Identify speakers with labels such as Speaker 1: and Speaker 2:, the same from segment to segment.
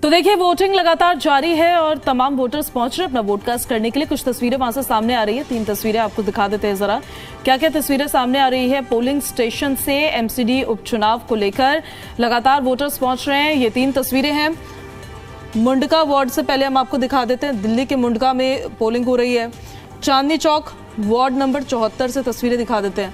Speaker 1: तो देखिए, वोटिंग लगातार जारी है और तमाम वोटर्स पहुंच रहे हैं अपना वोट कास्ट करने के लिए। कुछ तस्वीरें वहां से सामने आ रही है, 3 तस्वीरें आपको दिखा देते हैं जरा क्या क्या तस्वीरें सामने आ रही है। पोलिंग स्टेशन से एमसीडी उपचुनाव को लेकर लगातार वोटर्स पहुंच रहे हैं। ये 3 तस्वीरें हैं मुंडका वार्ड से। पहले हम आपको दिखा देते हैं, दिल्ली के मुंडका में पोलिंग हो रही है। चांदनी चौक वार्ड नंबर 74 से तस्वीरें दिखा देते हैं।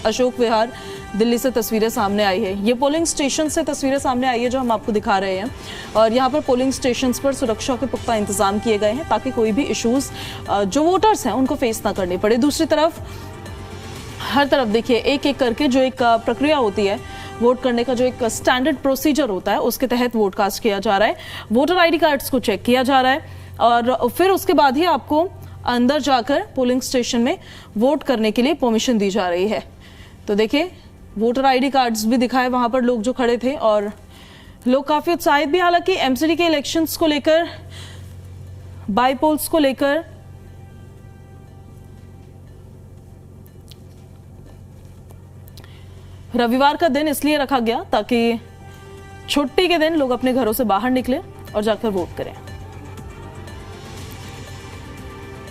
Speaker 1: अशोक विहार दिल्ली से तस्वीरें सामने आई है। ये पोलिंग स्टेशन से तस्वीरें सामने आई है जो हम आपको दिखा रहे हैं। और यहाँ पर पोलिंग स्टेशंस पर सुरक्षा के पुख्ता इंतजाम किए गए हैं ताकि कोई भी इश्यूज जो वोटर्स हैं उनको फेस ना करनी पड़े। दूसरी तरफ हर तरफ देखिए एक एक करके जो एक प्रक्रिया होती है वोट करने का, जो एक स्टैंडर्ड प्रोसीजर होता है उसके तहत वोट कास्ट किया जा रहा है। वोटर आईडी कार्ड्स को चेक किया जा रहा है और फिर उसके बाद ही आपको अंदर जाकर पोलिंग स्टेशन में वोट करने के लिए परमिशन दी जा रही है। तो देखिए वोटर आईडी कार्ड्स भी दिखाए वहां पर लोग जो खड़े थे और लोग काफी उत्साहित भी। हालांकि एमसीडी के इलेक्शंस को लेकर, बाईपोल्स को लेकर रविवार का दिन इसलिए रखा गया ताकि छुट्टी के दिन लोग अपने घरों से बाहर निकले और जाकर वोट करें।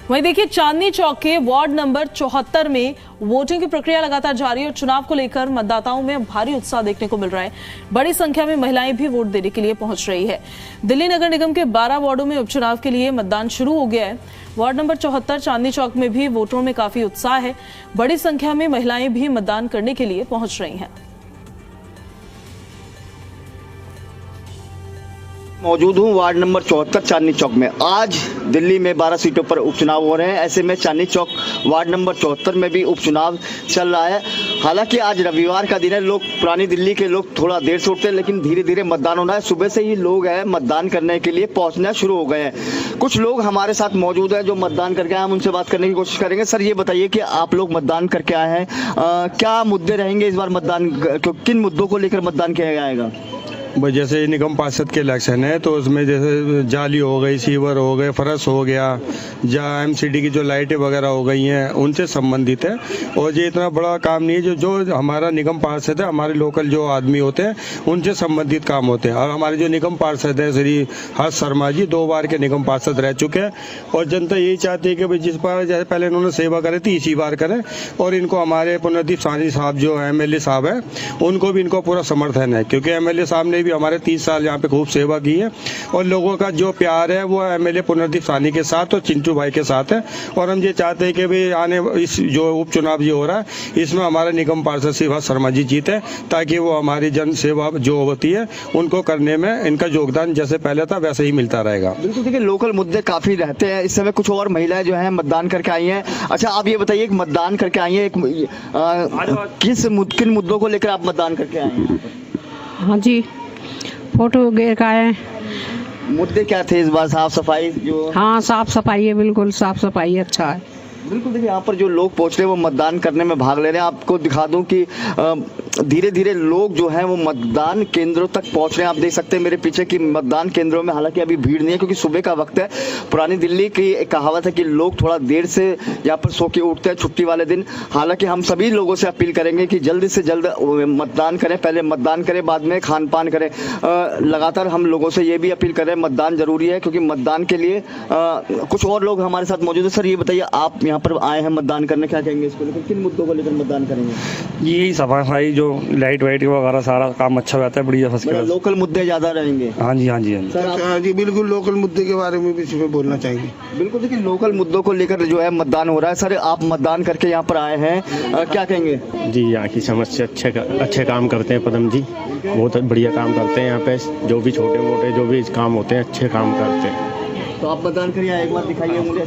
Speaker 1: वहीं देखिए चांदनी चौक के वार्ड नंबर 74 में वोटिंग की प्रक्रिया लगातार जारी है और चुनाव को लेकर मतदाताओं में भारी उत्साह देखने को मिल रहा है। बड़ी संख्या में महिलाएं भी वोट देने के लिए पहुंच रही है। दिल्ली नगर निगम के 12 वार्डों में उपचुनाव के लिए मतदान शुरू हो गया है। वार्ड नंबर 74 चांदनी चौक में भी वोटरों में काफी उत्साह है। बड़ी संख्या में महिलाएं भी मतदान करने के लिए पहुंच रही हैं।
Speaker 2: मौजूद हूँ वार्ड नंबर 74 चांदनी चौक में। आज दिल्ली में 12 सीटों पर उपचुनाव हो रहे हैं। ऐसे में चांदनी चौक वार्ड नंबर 74 में भी उपचुनाव चल रहा है। हालांकि आज रविवार का दिन है, लोग पुरानी दिल्ली के लोग थोड़ा देर से उठते हैं लेकिन धीरे धीरे मतदान होना है। सुबह से ही लोग हैं मतदान करने के लिए पहुंचना शुरू हो गए हैं। कुछ लोग हमारे साथ मौजूद हैं जो मतदान करके आए हैं, हम उनसे बात करने की कोशिश करेंगे। सर ये बताइए कि आप लोग मतदान करके आए हैं, क्या मुद्दे रहेंगे इस बार मतदान, किन मुद्दों को लेकर मतदान किया जाएगा?
Speaker 3: जैसे निगम पार्षद के इलेक्शन है तो उसमें जैसे जाली हो गई, सीवर हो गए, फरस हो गया, जहाँ एमसीडी की जो लाइटें वगैरह हो गई हैं उनसे संबंधित है। और ये इतना बड़ा काम नहीं है, जो हमारा निगम पार्षद है, हमारे लोकल जो आदमी होते हैं उनसे संबंधित काम होते हैं। और हमारे जो निगम पार्षद है श्री हर्ष शर्मा जी 2 बार के निगम पार्षद रह चुके हैं और जनता यही चाहती है कि भाई जिस बार जैसे पहले इन्होंने सेवा करी थी इसी बार करें। और इनको हमारे पुनर्दीप सानी साहब जो एमएलए साहब है उनको भी इनको पूरा समर्थन है, क्योंकि एमएलए साहब ने भी हमारे 30 साल यहाँ पे खूब सेवा की है। और लोगों का जो प्यार है वो एमएलए पुनर्दीप सानी के साथ और चिंटू भाई के साथ है। और हम ये चाहते हैं कि भाई आने इस जो उपचुनाव ये हो रहा है इसमें हमारे निगम पार्षद श्री हर्ष शर्मा जी जीते ताकि वो हमारी जन सेवा जो होती है उनको करने में इनका योगदान जैसे पहले था वैसे ही मिलता रहेगा।
Speaker 2: बिल्कुल, देखिए लोकल मुद्दे काफी रहते हैं। इस समय कुछ और महिलाएं जो है मतदान करके आई हैं। अच्छा आप ये बताइए मतदान करके आई है किन मुद्दों को लेकर आप मतदान करके आए हैं?
Speaker 4: हाँ जी, फोटो वगैरह का है।
Speaker 2: मुद्दे क्या थे इस बार? साफ सफाई जो?
Speaker 4: हाँ साफ सफाई है, बिल्कुल साफ सफाई अच्छा है।
Speaker 2: बिल्कुल, देखिए यहाँ पर जो लोग पहुंच रहे हैं वो मतदान करने में भाग ले रहे हैं। आपको दिखा दूं कि धीरे धीरे लोग जो हैं वो मतदान केंद्रों तक पहुंच रहे हैं। आप देख सकते हैं मेरे पीछे कि मतदान केंद्रों में हालांकि अभी भीड़ नहीं है क्योंकि सुबह का वक्त है। पुरानी दिल्ली की एक कहावत है कि लोग थोड़ा देर से यहाँ पर सो के उठते हैं छुट्टी वाले दिन। हालांकि हम सभी लोगों से अपील करेंगे कि जल्द से जल्द मतदान करें, पहले मतदान करें बाद में खान पान करें। लगातार हम लोगों से ये भी अपील करें मतदान जरूरी है क्योंकि मतदान के लिए कुछ और लोग हमारे साथ मौजूद है। सर ये बताइए आप यहाँ पर आए हैं मतदान करने, क्या कहेंगे इसको लेकर, किन मुद्दों को लेकर मतदान करेंगे?
Speaker 5: यही सफाई जो लाइट वाइट वगैरह सारा काम अच्छा रहता है, बढ़िया फर्स्ट क्लास।
Speaker 2: लोकल मुद्दे ज्यादा रहेंगे?
Speaker 5: हाँ जी हाँ जी हाँ जी
Speaker 2: सर
Speaker 6: हाँ जी, बिल्कुल लोकल मुद्दे के बारे में भी इसमें बोलना चाहिए।
Speaker 2: बिल्कुल, देखिए लोकल मुद्दों को लेकर जो है मतदान हो रहा है। सर आप मतदान करके यहाँ पर आए हैं, क्या कहेंगे?
Speaker 5: जी यहाँ की समस्या अच्छे काम करते हैं पदम जी, बहुत बढ़िया काम करते हैं यहाँ पे। जो भी छोटे मोटे जो भी काम होते हैं अच्छे काम करते हैं।
Speaker 2: तो आप मतदान करिए, एक बार दिखाइए मुझे।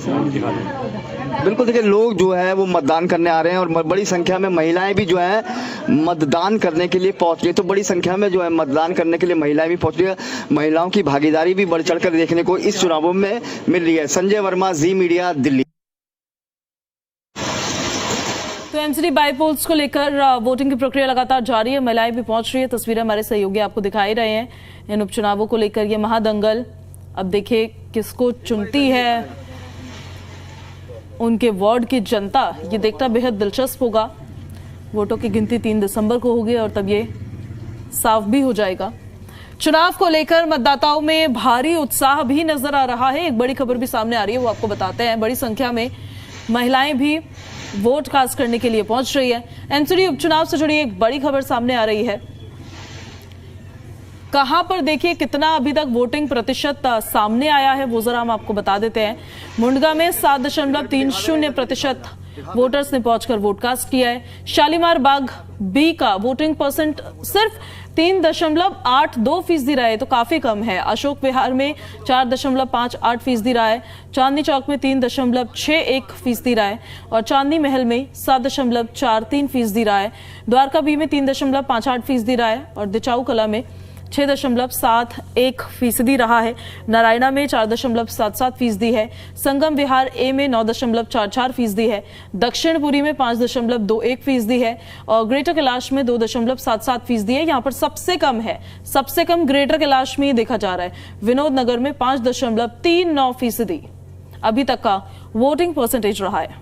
Speaker 2: बिल्कुल, देखिए लोग जो है वो मतदान करने आ रहे हैं और बड़ी संख्या में महिलाएं भी जो है मतदान करने के लिए पहुंच गई। तो बड़ी संख्या में जो है मतदान करने के लिए महिलाएं भी पहुंच रही है। महिलाओं की भागीदारी भी बढ़ चढ़कर देखने को इस चुनावों में मिल रही है। संजय वर्मा, जी मीडिया, दिल्ली।
Speaker 1: तो एमसीडी बाईपोल्स को लेकर वोटिंग की प्रक्रिया लगातार जारी है, महिलाएं भी पहुंच रही है। तस्वीरें हमारे सहयोगी आपको दिखाई रहे हैं इन उपचुनावों को लेकर। ये महादंगल अब देखिए किसको चुनती है उनके वार्ड की जनता, ये देखना बेहद दिलचस्प होगा। वोटों की गिनती 3 दिसंबर को होगी और तब ये साफ भी हो जाएगा। चुनाव को लेकर मतदाताओं में भारी उत्साह भी नजर आ रहा है। एक बड़ी खबर भी सामने आ रही है, वो आपको बताते हैं। बड़ी संख्या में महिलाएं भी वोट कास्ट करने के लिए पहुंच रही है। एमसीडी उपचुनाव से जुड़ी एक बड़ी खबर सामने आ रही है। कहां पर देखिए कितना अभी तक वोटिंग प्रतिशत सामने आया है, वो जरा हम आपको बता देते हैं। मुंडगा में 7.30% वोटर्स ने पहुंचकर वोट कास्ट किया है। शालीमार बाग बी का वोटिंग परसेंट सिर्फ 3.82% रहा है, तो काफी कम है। अशोक विहार में 4.58% रहा है। चांदनी चौक में 3.61% रहा है और चांदनी महल में 7.43% रहा है। द्वारका बी में 3.58% रहा है और दिचाऊ कला में 6.71% रहा है। नारायणा में 4.77% है। संगम विहार ए में 9.44% है। दक्षिणपुरी में 5.21% है और ग्रेटर कैलाश में 2.77% है। यहाँ पर सबसे कम है, सबसे कम ग्रेटर कैलाश में देखा जा रहा है। विनोद नगर में 5.39% अभी तक का वोटिंग परसेंटेज रहा है।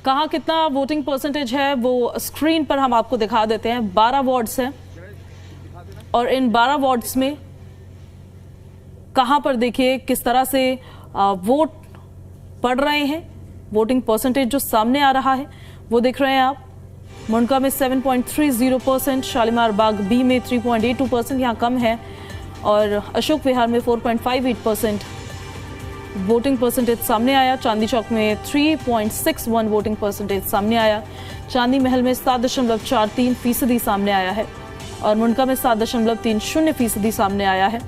Speaker 1: कहाँ कितना वोटिंग परसेंटेज है वो स्क्रीन पर हम आपको दिखा देते हैं। 12 वार्ड्स हैं और इन 12 वार्ड्स में कहां पर देखिए किस तरह से वोट पड़ रहे हैं। वोटिंग परसेंटेज जो सामने आ रहा है वो देख रहे हैं आप। मुंडका में 7.30%, शालीमार बाग बी में 3.82%, यहाँ कम है, और अशोक विहार में 4.58% वोटिंग परसेंटेज सामने आया। चांदी चौक में 3.61 वोटिंग परसेंटेज सामने आया। चांदी महल में 7.43% सामने आया है और मुंडका में 7.30% सामने आया है।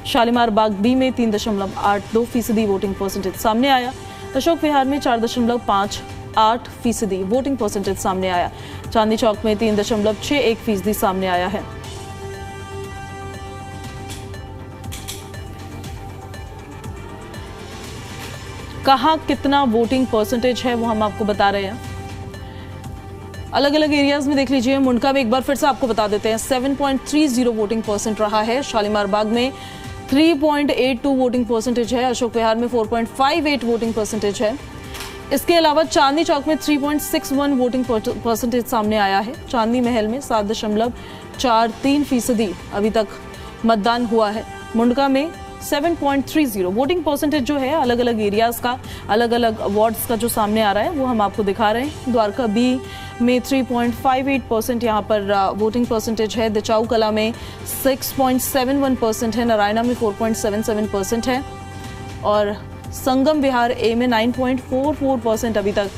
Speaker 1: शालीमार बाग बी में 3.82% वोटिंग परसेंटेज सामने आया। अशोक विहार में 4.58% वोटिंग परसेंटेज सामने आया। चांदी चौक में 3.61% सामने आया है। कहाँ कितना वोटिंग परसेंटेज है वो हम आपको बता रहे हैं। अलग अलग एरियाज में देख लीजिए। मुंडका में एक बार फिर से आपको बता देते हैं 7.30 वोटिंग परसेंट रहा है। शालीमार बाग में 3.82 वोटिंग परसेंटेज है। अशोक विहार में 4.58 वोटिंग परसेंटेज है। इसके अलावा चांदनी चौक में 3.61 वोटिंग परसेंटेज सामने आया है। चांदनी महल में 7.43% अभी तक मतदान हुआ है। मुंडका में 7.30 वोटिंग परसेंटेज जो है अलग अलग एरियाज का, अलग अलग वार्ड्स का जो सामने आ रहा है वो हम आपको दिखा रहे हैं। द्वारका बी में 3.58% यहाँ पर वोटिंग परसेंटेज है। दिचाऊ कला में 6.71% है। नारायणा में 4.77% है और संगम विहार ए में 9.44% अभी तक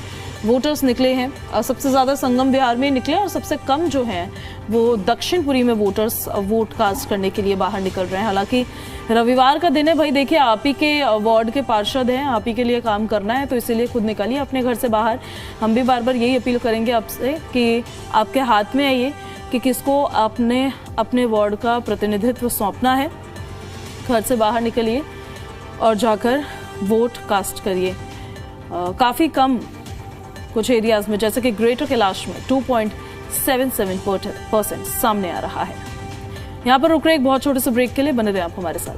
Speaker 1: वोटर्स निकले हैं। और सबसे ज़्यादा संगम विहार में निकले और सबसे कम जो हैं वो दक्षिणपुरी में वोटर्स वोट कास्ट करने के लिए बाहर निकल रहे हैं। हालांकि रविवार का दिन है भाई, देखिए आप ही के वार्ड के पार्षद हैं, आप ही के लिए काम करना है, तो इसीलिए खुद निकलिए अपने घर से बाहर। हम भी बार बार यही अपील करेंगे आपसे कि आपके हाथ में है ये कि किसको आपने अपने वार्ड का प्रतिनिधित्व सौंपना है। घर से बाहर निकलिए और जाकर वोट कास्ट करिए। काफ़ी कम कुछ एरियाज में जैसे कि ग्रेटर कैलाश में 2.77% सामने आ रहा है। यहाँ पर रुक रहे एक बहुत छोटे से ब्रेक के लिए, बने रहे आप हमारे साथ।